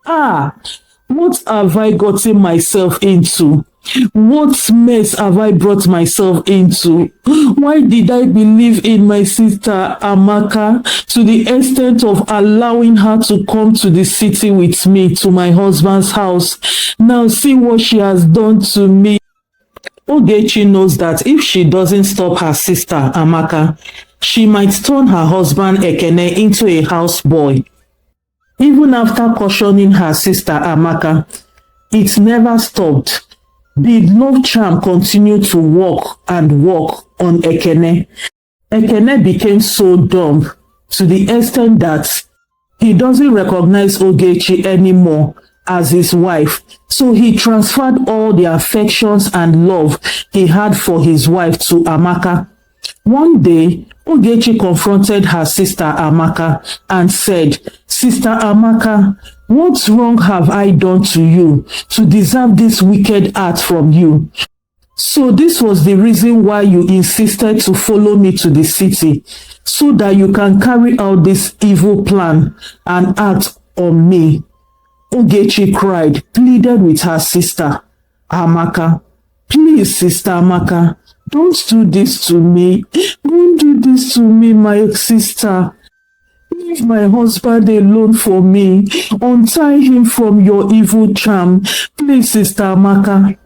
Ah, what have I gotten myself into? What mess have I brought myself into? Why did I believe in my sister Amaka to the extent of allowing her to come to the city with me to my husband's house? Now see what she has done to me. Ogechi knows that if she doesn't stop her sister Amaka, she might turn her husband Ekene into a houseboy. Even after cautioning her sister Amaka, it never stopped. The love charm continued to work and work on Ekene. Ekene became so dumb to the extent that he doesn't recognize Ogechi anymore as his wife. So he transferred all the affections and love he had for his wife to Amaka. One day, Ogechi confronted her sister Amaka and said, "Sister Amaka, what wrong have I done to you to deserve this wicked act from you? So this was the reason why you insisted to follow me to the city, so that you can carry out this evil plan and act on me." Ogechi cried, pleaded with her sister Amaka. "Please, Sister Amaka, don't do this to me. Don't do this to me, my sister. Leave my husband alone for me. Untie him from your evil charm. Please, Sister Amaka."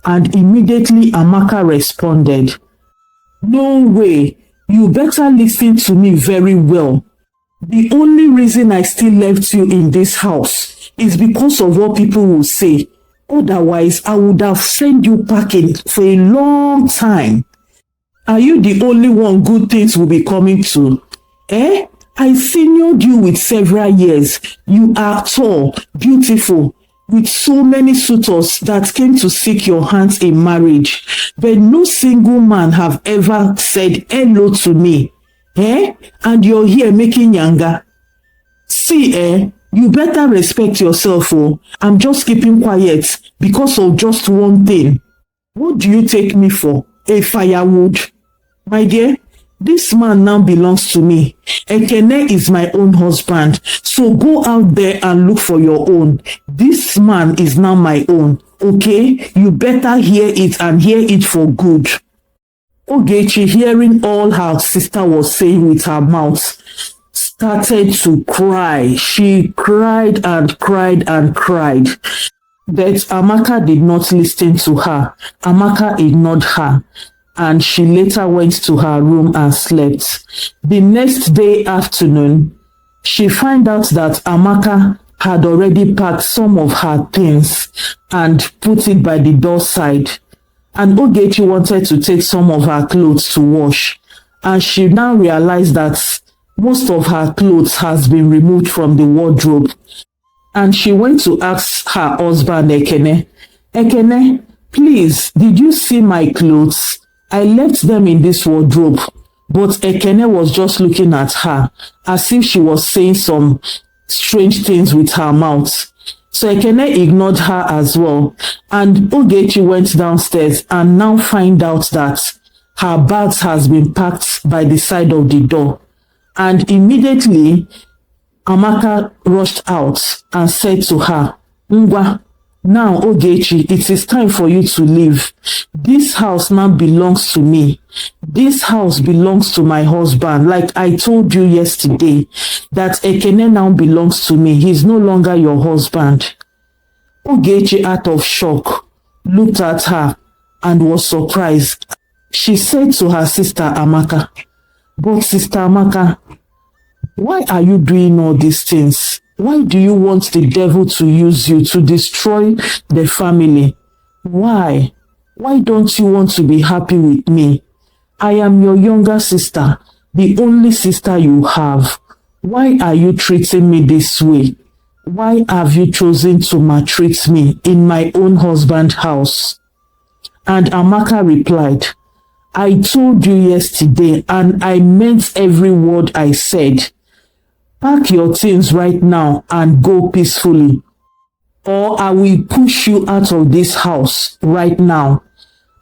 And immediately Amaka responded, "No way. You better listen to me very well. The only reason I still left you in this house is because of what people will say. Otherwise, I would have sent you packing for a long time. Are you the only one good things will be coming to? Eh? I seniored you with several years. You are tall, beautiful, with so many suitors that came to seek your hands in marriage. But no single man have ever said hello to me. Eh? And you're here making yanga. See, you better respect yourself, oh. I'm just keeping quiet because of just one thing. What do you take me for? A firewood? My dear, this man now belongs to me. Ekene is my own husband. So go out there and look for your own. This man is now my own. Okay? You better hear it and hear it for good." Ogechi, hearing all her sister was saying with her mouth, started to cry. She cried and cried and cried. But Amaka did not listen to her. Amaka ignored her, and she later went to her room and slept. The next day afternoon, she found out that Amaka had already packed some of her things and put it by the doorside. And Ogechi wanted to take some of her clothes to wash. And she now realized that most of her clothes has been removed from the wardrobe. And she went to ask her husband, Ekene, "Ekene, please, did you see my clothes? I left them in this wardrobe." But Ekene was just looking at her as if she was saying some strange things with her mouth. So Ekene ignored her as well. And Ogechi went downstairs and now find out that her bags has been packed by the side of the door. And immediately, Amaka rushed out and said to her, "Ngwa, now Ogechi, it is time for you to leave. This house now belongs to me. This house belongs to my husband. Like I told you yesterday, that Ekene now belongs to me. He's no longer your husband." Ogechi, out of shock, looked at her and was surprised. She said to her sister Amaka, "But Sister Amaka, why are you doing all these things? Why do you want the devil to use you to destroy the family? Why? Why don't you want to be happy with me? I am your younger sister, the only sister you have. Why are you treating me this way? Why have you chosen to maltreat me in my own husband's house?" And Amaka replied, "I told you yesterday and I meant every word I said. Pack your things right now and go peacefully, or I will push you out of this house right now."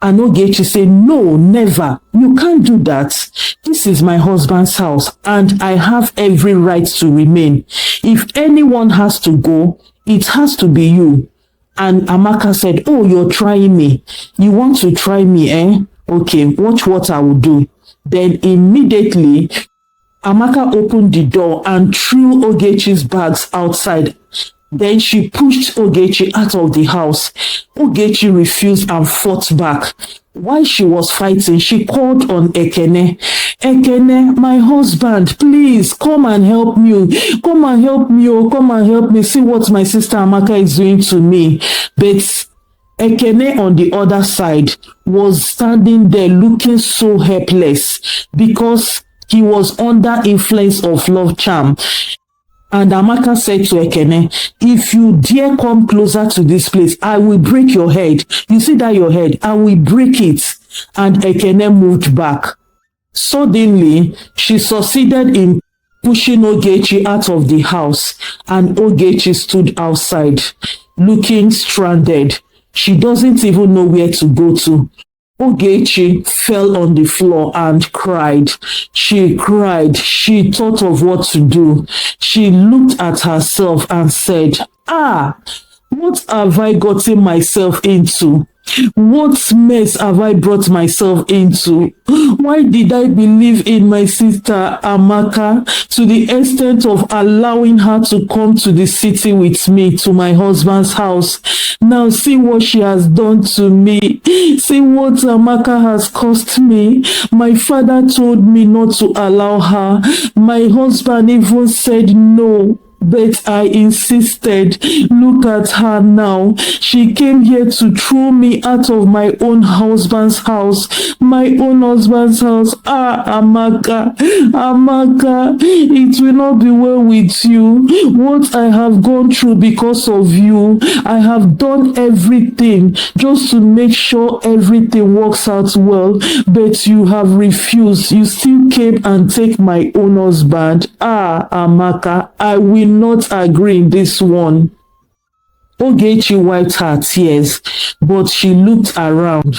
And Ogechi said, "No, never. You can't do that. This is my husband's house and I have every right to remain. If anyone has to go, It has to be you. And Amaka said, oh, you're trying me. You want to try me, eh? Okay, watch what I will do. Then immediately, Amaka opened the door and threw Ogechi's bags outside. Then she pushed Ogechi out of the house. Ogechi refused and fought back. While she was fighting, she called on Ekene. Ekene, my husband, please come and help me. Come and help me. Oh, come and help me. See what my sister Amaka is doing to me. But Ekene on the other side was standing there looking so helpless because he was under influence of love charm. And Amaka said to Ekene, if you dare come closer to this place, I will break your head. You see that your head? I will break it. And Ekene moved back. Suddenly, she succeeded in pushing Ogechi out of the house, and Ogechi stood outside, looking stranded. She doesn't even know where to go to. Ogechi fell on the floor and cried. She cried. She thought of what to do. She looked at herself and said, what have I gotten myself into? What mess have I brought myself into? Why did I believe in my sister Amaka to the extent of allowing her to come to the city with me to my husband's house? Now see what she has done to me. See what Amaka has cost me. My father told me not to allow her. My husband even said no. But I insisted. Look at her now. She came here to throw me out of my own husband's house. My own husband's house. Amaka. Amaka, it will not be well with you. What I have gone through because of you, I have done everything just to make sure everything works out well. But you have refused. You still came and take my own husband. Amaka, I will not agree in this one. Ogechi wiped her tears, but she looked around,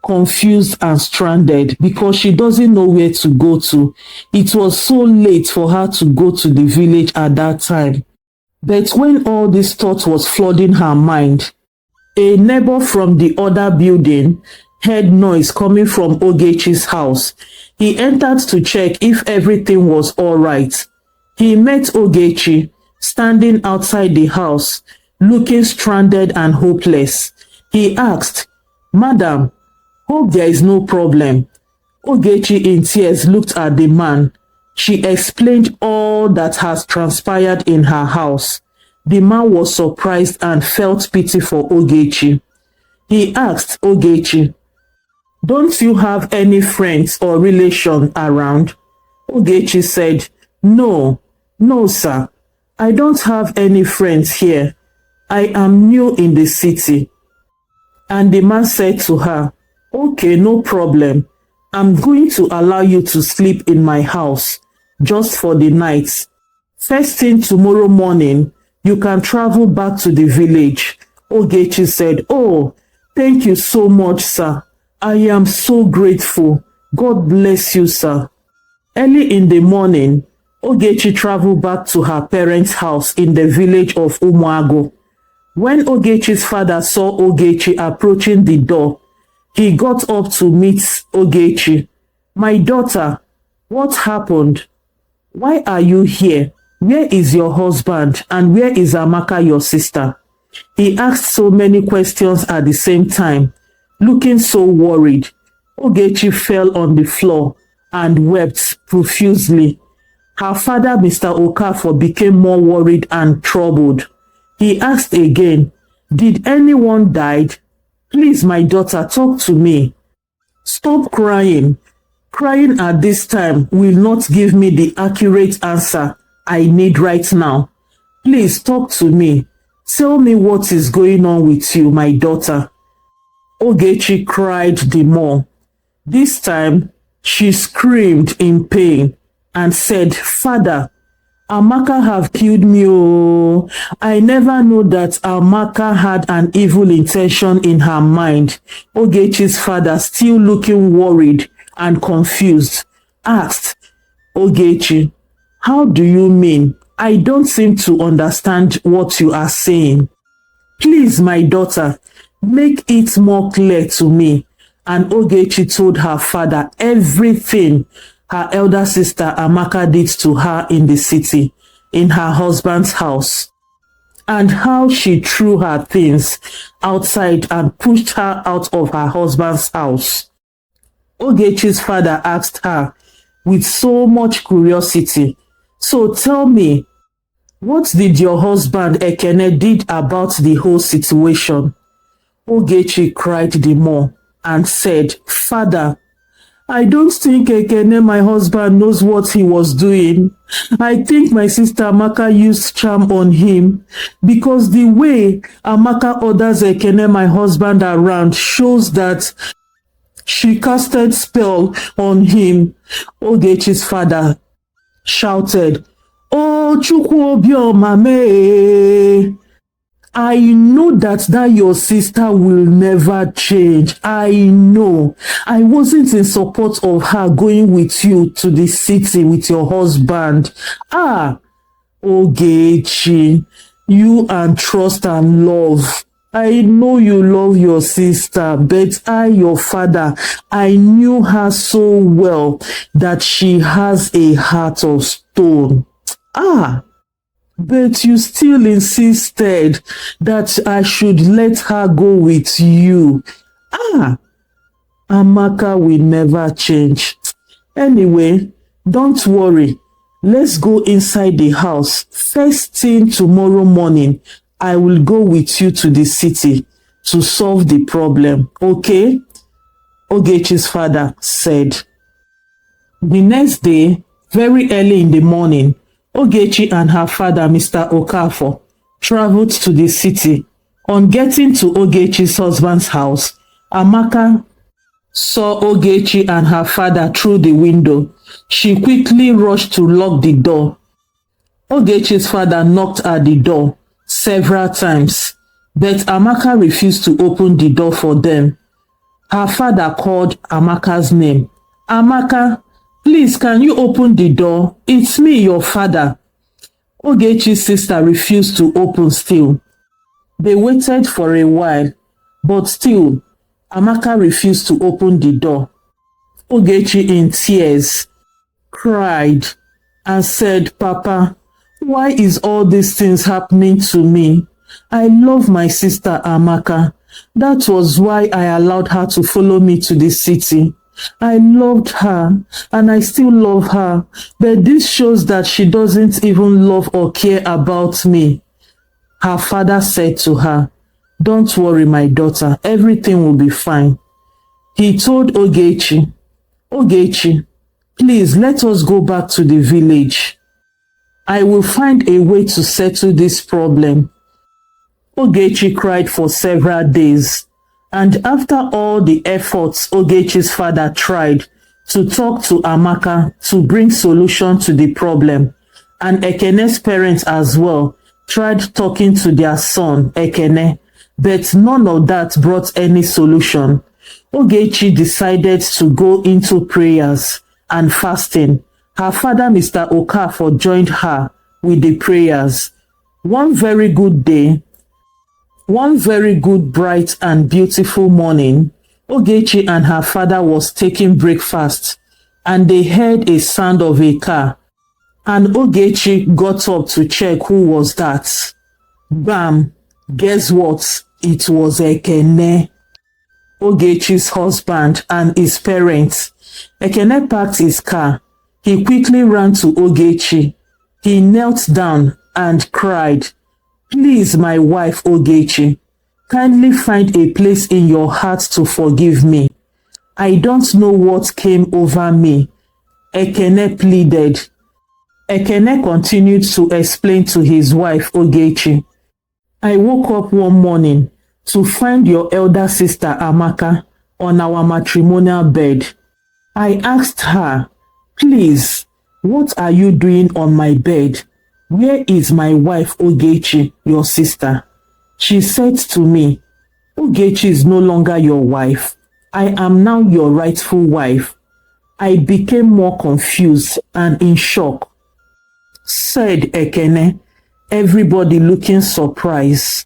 confused and stranded because she doesn't know where to go to. It was so late for her to go to the village at that time. But when all this thought was flooding her mind, a neighbor from the other building heard noise coming from Ogechi's house. He entered to check if everything was all right. He met Ogechi standing outside the house, looking stranded and hopeless. He asked, Madam, hope there is no problem. Ogechi in tears looked at the man. She explained all that has transpired in her house. The man was surprised and felt pity for Ogechi. He asked Ogechi, don't you have any friends or relations around? Ogechi said, No, sir. I don't have any friends here. I am new in the city. And the man said to her, okay, no problem. I'm going to allow you to sleep in my house just for the night. First thing tomorrow morning, you can travel back to the village. Ogechi said, oh, thank you so much, sir. I am so grateful. God bless you, sir. Early in the morning, Ogechi traveled back to her parents' house in the village of Umuago. When Ogechi's father saw Ogechi approaching the door, he got up to meet Ogechi. My daughter, what happened? Why are you here? Where is your husband and where is Amaka, your sister? He asked so many questions at the same time, looking so worried. Ogechi fell on the floor and wept profusely. Her father, Mr. Okafor, became more worried and troubled. He asked again, did anyone die? Please, my daughter, talk to me. Stop crying. Crying at this time will not give me the accurate answer I need right now. Please talk to me. Tell me what is going on with you, my daughter. Ogechi cried the more. This time, she screamed in pain and said, Father, Amaka have killed me. Oh, I never knew that Amaka had an evil intention in her mind. Ogechi's father, still looking worried and confused, asked, Ogechi, how do you mean I don't seem to understand what you are saying. Please, my daughter, make it more clear to me. And Ogechi told her father everything her elder sister Amaka did to her in the city, in her husband's house, and how she threw her things outside and pushed her out of her husband's house. Ogechi's father asked her with so much curiosity, "So tell me, what did your husband Ekene did about the whole situation?" Ogechi cried the more and said, "Father, I don't think Ekene, my husband, knows what he was doing. I think my sister Amaka used charm on him, because the way Amaka orders Ekene, my husband, around shows that she casted spell on him." Ogechi's father shouted, "Oh, Chukwu Obioma me! I know that your sister will never change. I know. I wasn't in support of her going with you to the city with your husband. Ah, Ogechi, you and trust and love. I know you love your sister, but I, your father, I knew her so well that she has a heart of stone. Ah, but you still insisted that I should let her go with you. Ah, Amaka will never change. Anyway, don't worry. Let's go inside the house. First thing tomorrow morning, I will go with you to the city to solve the problem, okay?" Ogechi's father said. The next day, very early in the morning, Ogechi and her father, Mr. Okafor, traveled to the city. On getting to Ogechi's husband's house, Amaka saw Ogechi and her father through the window. She quickly rushed to lock the door. Ogechi's father knocked at the door several times, but Amaka refused to open the door for them. Her father called Amaka's name. "Amaka, please, can you open the door? It's me, your father." Ogechi's sister refused to open still. They waited for a while, but still, Amaka refused to open the door. Ogechi, in tears, cried and said, "Papa, why is all these things happening to me? I love my sister Amaka. That was why I allowed her to follow me to the city. I loved her and I still love her, but this shows that she doesn't even love or care about me." Her father said to her, "Don't worry, my daughter, everything will be fine." He told Ogechi, "Ogechi, please let us go back to the village. I will find a way to settle this problem." Ogechi cried for several days, and after all the efforts Ogechi's father tried to talk to Amaka to bring solution to the problem, and Ekene's parents as well tried talking to their son Ekene, but none of that brought any solution. Ogechi decided to go into prayers and fasting. Her father, Mr. Okafor, joined her with the prayers. One very good day, one very good, bright and beautiful morning, Ogechi and her father was taking breakfast, and they heard a sound of a car, and Ogechi got up to check who was that. Bam! Guess what? It was Ekene, Ogechi's husband, and his parents. Ekene parked his car. He quickly ran to Ogechi. He knelt down and cried, "Please, my wife Ogechi, kindly find a place in your heart to forgive me. I don't know what came over me." Ekene pleaded. Ekene continued to explain to his wife Ogechi, "I woke up one morning to find your elder sister Amaka on our matrimonial bed. I asked her, 'Please, what are you doing on my bed? Where is my wife Ogechi, your sister?' She said to me, 'Ogechi is no longer your wife. I am now your rightful wife.' I became more confused and in shock. said Ekene, everybody looking surprised.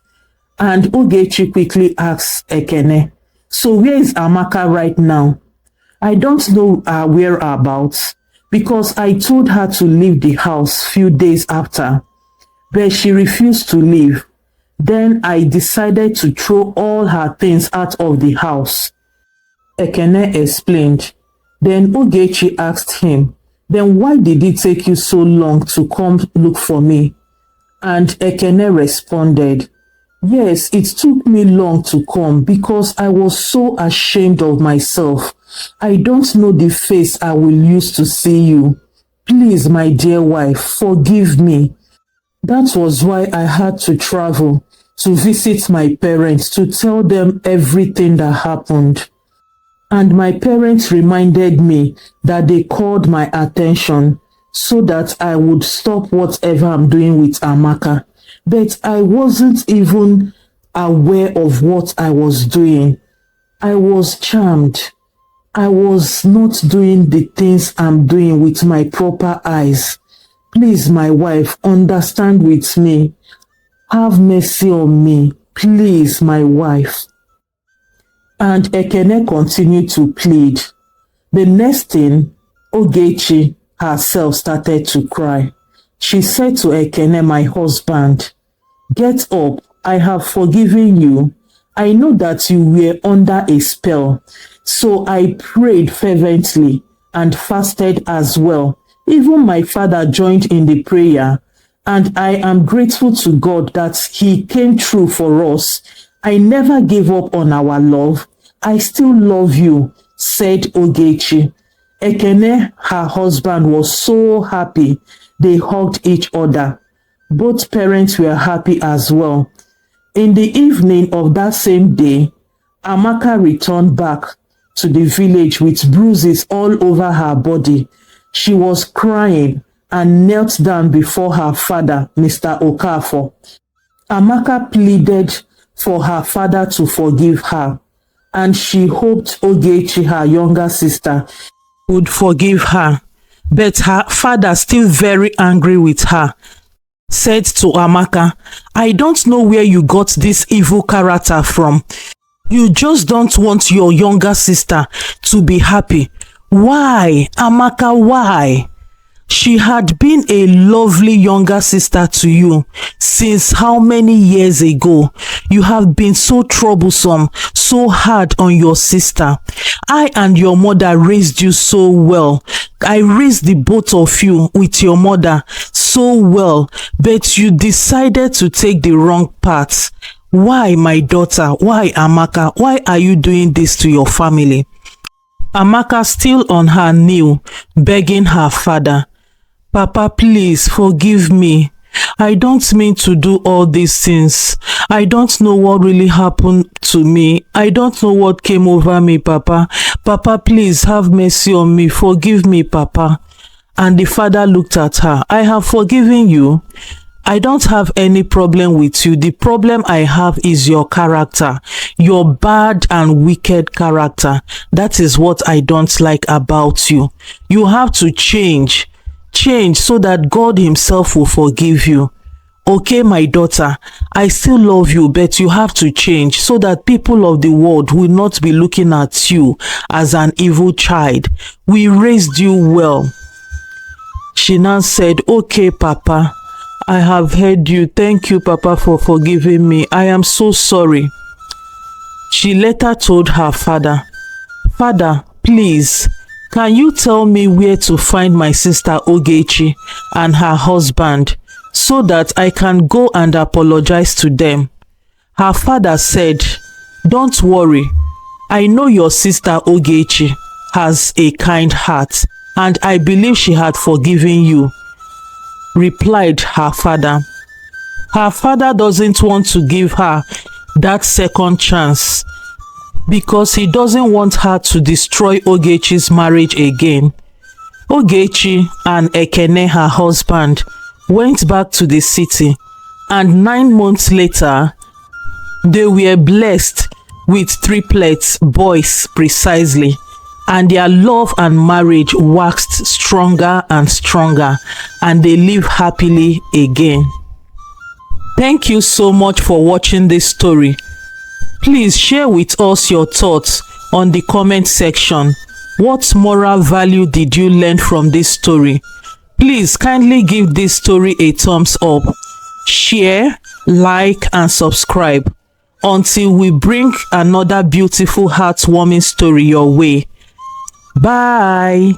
And Ogechi quickly asked Ekene, so where is Amaka right now? I don't know her whereabouts because I told her to leave the house few days after, but she refused to leave. Then I decided to throw all her things out of the house. Ekene explained. Then Ogechi asked him, then why did it take you so long to come look for me? And Ekene responded, yes, it took me long to come because I was so ashamed of myself. I don't know the face I will use to see you. Please, my dear wife, forgive me. That was why I had to travel to visit my parents to tell them everything that happened. And my parents reminded me that they called my attention so that I would stop whatever I'm doing with Amaka. But I wasn't even aware of what I was doing. I was charmed. I was not doing the things I'm doing with my proper eyes. Please, my wife, understand with me. Have mercy on me. Please, my wife. And Ekene continued to plead. The next thing, Ogechi herself started to cry. She said to Ekene, my husband, get up, I have forgiven you. I know that you were under a spell, so I prayed fervently and fasted as well. Even my father joined in the prayer, and I am grateful to God that he came through for us. I never gave up on our love. I still love you, said Ogechi. Ekene, her husband, was so happy. They hugged each other. Both parents were happy as well. In the evening of that same day, Amaka returned back to the village with bruises all over her body. She was crying and knelt down before her father, Mr. Okafor. Amaka pleaded for her father to forgive her, and she hoped Ogechi, her younger sister, would forgive her. But her father, still very angry with her, said to Amaka, I don't know where you got this evil character from. You just don't want your younger sister to be happy. Why, Amaka, why? She had been a lovely younger sister to you since how many years ago? You have been so troublesome, so hard on your sister. I and your mother raised you so well. I raised the both of you with your mother so well, but you decided to take the wrong path. Why, my daughter? Why, Amaka? Why are you doing this to your family? Amaka, still on her knee, begging her father, Papa, please forgive me. I don't mean to do all these things. I don't know what really happened to me. I don't know what came over me, Papa. Papa, please have mercy on me. Forgive me, Papa. And the father looked at her. I have forgiven you. I don't have any problem with you. The problem I have is your character, your bad and wicked character. That is what I don't like about you. You have to change so that God himself will forgive you. Okay, my daughter, I still love you, but you have to change so that people of the world will not be looking at you as an evil child. We raised you well. She now said, okay, Papa, I have heard you. Thank you, Papa, for forgiving me. I am so sorry. She later told her father, Father, please, can you tell me where to find my sister Ogechi and her husband so that I can go and apologize to them? Her father said, don't worry. I know your sister Ogechi has a kind heart and I believe she had forgiven you, replied her father. Her father doesn't want to give her that second chance because he doesn't want her to destroy Ogechi's marriage again. Ogechi and Ekene, her husband, went back to the city, and 9 months later, they were blessed with triplets, boys precisely. and their love and marriage waxed stronger and stronger, and they live happily again. Thank you so much for watching this story. Please share with us your thoughts on the comment section. What moral value did you learn from this story? Please kindly give this story a thumbs up, share, like and subscribe until we bring another beautiful heartwarming story your way. Bye.